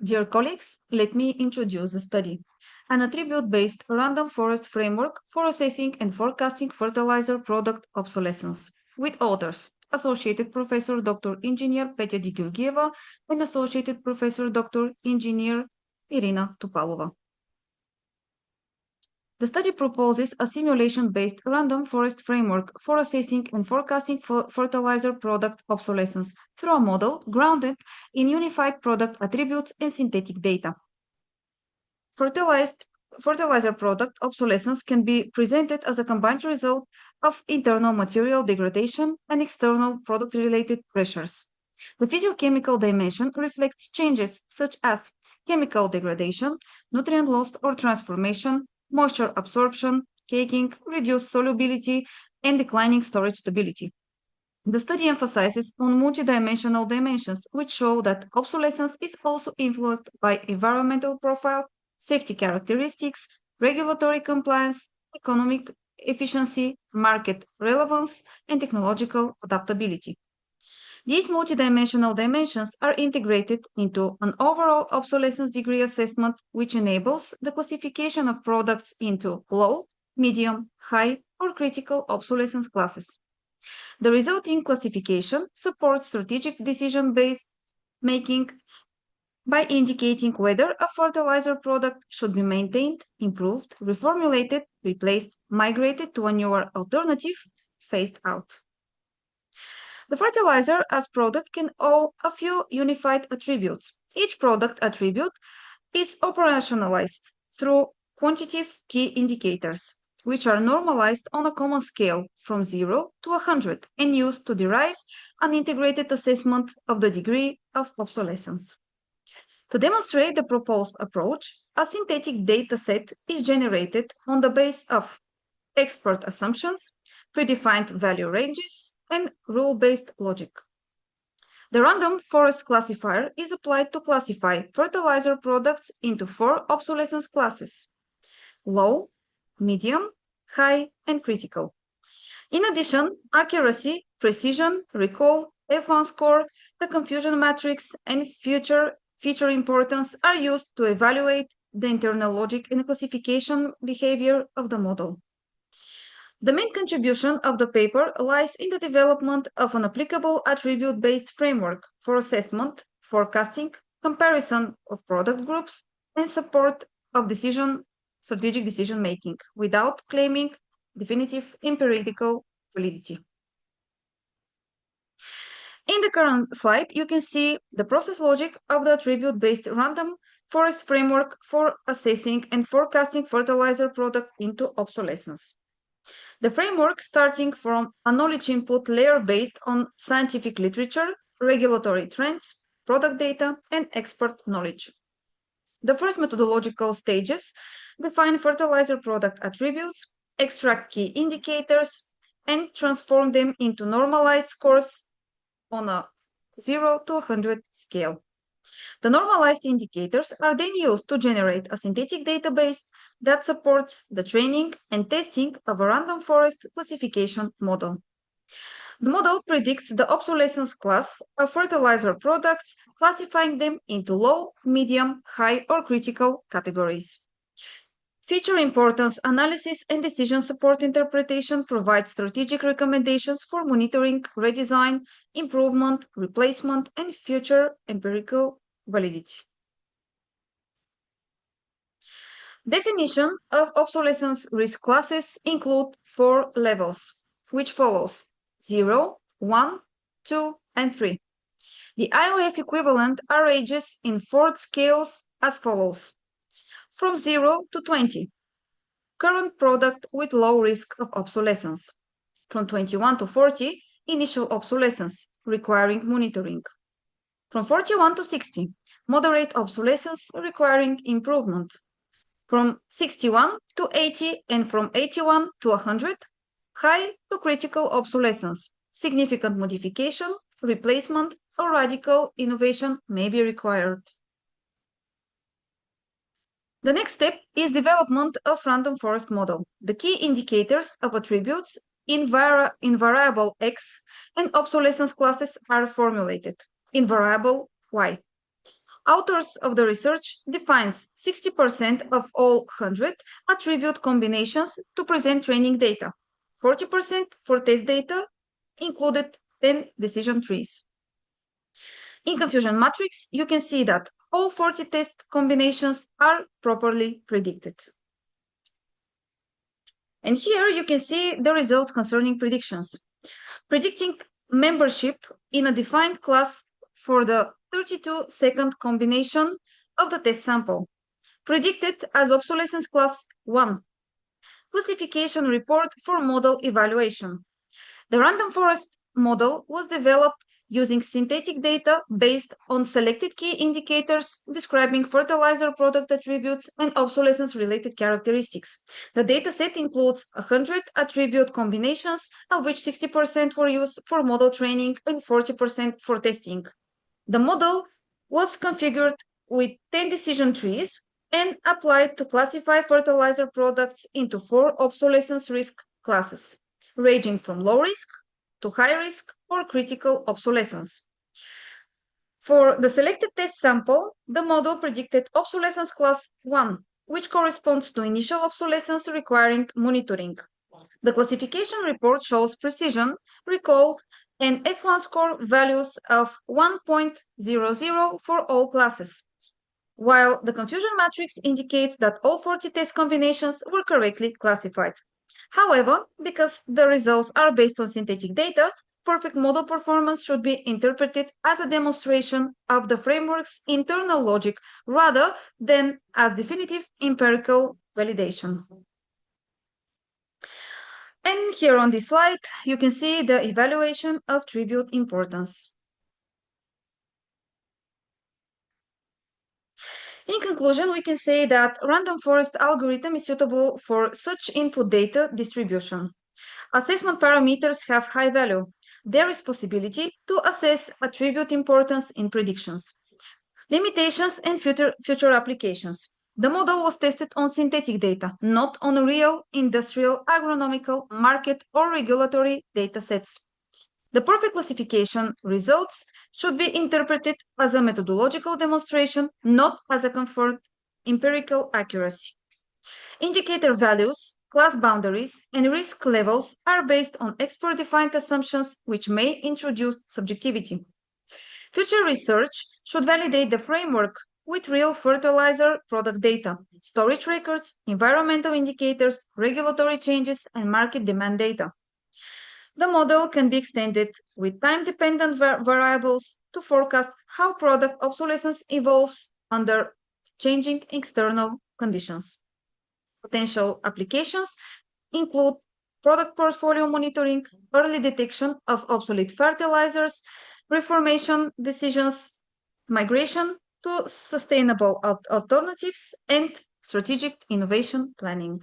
Dear colleagues, let me introduce the study, an attribute-based random forest framework for assessing and forecasting fertilizer product obsolescence, with authors Associated Professor Dr. Engineer Petya D. Georgieva and Associated Professor Dr. Engineer Irina Topalova. The study proposes a simulation-based random forest framework for assessing and forecasting fertilizer product obsolescence through a model grounded in unified product attributes and synthetic data. Fertilizer product obsolescence can be presented as a combined result of internal material degradation and external product-related pressures. The physiochemical dimension reflects changes such as chemical degradation, nutrient loss or transformation, moisture absorption, caking, reduced solubility, and declining storage stability. The study emphasizes on multidimensional dimensions, which show that obsolescence is also influenced by environmental profile, safety characteristics, regulatory compliance, economic efficiency, market relevance, and technological adaptability. These multidimensional dimensions are integrated into an overall obsolescence degree assessment, which enables the classification of products into low, medium, high, or critical obsolescence classes. The resulting classification supports strategic decision-based making by indicating whether a fertilizer product should be maintained, improved, reformulated, replaced, migrated to a newer alternative, phased out. The fertilizer as product can owe a few unified attributes. Each product attribute is operationalized through quantitative key indicators, which are normalized on a common scale from 0 to 100 and used to derive an integrated assessment of the degree of obsolescence. To demonstrate the proposed approach, a synthetic data set is generated on the basis of expert assumptions, predefined value ranges, and rule-based logic. The random forest classifier is applied to classify fertilizer products into 4 obsolescence classes: low, medium, high, and critical. In addition, accuracy, precision, recall, F1 score, the confusion matrix, and feature importance are used to evaluate the internal logic and classification behavior of the model. The main contribution of the paper lies in the development of an applicable attribute-based framework for assessment, forecasting, comparison of product groups, and support of strategic decision-making without claiming definitive empirical validity. In the current slide, you can see the process logic of the attribute-based random forest framework for assessing and forecasting fertilizer product into obsolescence. The framework starting from a knowledge input layer based on scientific literature, regulatory trends, product data, and expert knowledge. The first methodological stages define fertilizer product attributes, extract key indicators, and transform them into normalized scores on a 0 to 100 scale. The normalized indicators are then used to generate a synthetic database that supports the training and testing of a random forest classification model. The model predicts the obsolescence class of fertilizer products, classifying them into low, medium, high, or critical categories. Feature importance analysis and decision support interpretation provide strategic recommendations for monitoring, redesign, improvement, replacement, and future empirical validity. Definition of obsolescence risk classes include 4 levels, which follows 0, 1, 2, and 3. The IOF equivalent arranges in 4 scales as follows: from 0 to 20, current product with low risk of obsolescence; from 21 to 40, initial obsolescence, requiring monitoring; from 41 to 60, moderate obsolescence, requiring improvement; from 61 to 80, and from 81 to 100, high to critical obsolescence. Significant modification, replacement, or radical innovation may be required. The next step is development of random forest model. The key indicators of attributes in variable X and obsolescence classes are formulated in variable Y. Authors of the research defines 60% of all 100 attribute combinations to present training data, 40% for test data, included 10 decision trees. In confusion matrix, you can see that all 40 test combinations are properly predicted. And here you can see the results concerning predictions. Predicting membership in a defined class for the 32-second combination of the test sample, predicted as obsolescence class 1. Classification report for model evaluation. The random forest model was developed using synthetic data based on selected key indicators describing fertilizer product attributes and obsolescence-related characteristics. The dataset includes 100 attribute combinations, of which 60% were used for model training and 40% for testing. The model was configured with 10 decision trees and applied to classify fertilizer products into 4 obsolescence risk classes, ranging from low risk to high risk or critical obsolescence. For the selected test sample, the model predicted obsolescence class 1, which corresponds to initial obsolescence requiring monitoring. The classification report shows precision, recall, and F1 score values of 1.00 for all classes, while the confusion matrix indicates that all 40 test combinations were correctly classified. However, because the results are based on synthetic data, perfect model performance should be interpreted as a demonstration of the framework's internal logic rather than as definitive empirical validation. And here on this slide, you can see the evaluation of attribute importance. In conclusion, we can say that random forest algorithm is suitable for such input data distribution. Assessment parameters have high value. There is possibility to assess attribute importance in predictions. Limitations and future applications. The model was tested on synthetic data, not on real industrial, agronomical, market, or regulatory data sets. The perfect classification results should be interpreted as a methodological demonstration, not as a confirmed empirical accuracy. Indicator values, class boundaries, and risk levels are based on expert-defined assumptions which may introduce subjectivity. Future research should validate the framework with real fertilizer product data, storage records, environmental indicators, regulatory changes, and market demand data. The model can be extended with time-dependent variables to forecast how product obsolescence evolves under changing external conditions. Potential applications include product portfolio monitoring, early detection of obsolete fertilizers, reformation decisions, migration to sustainable alternatives, and strategic innovation planning.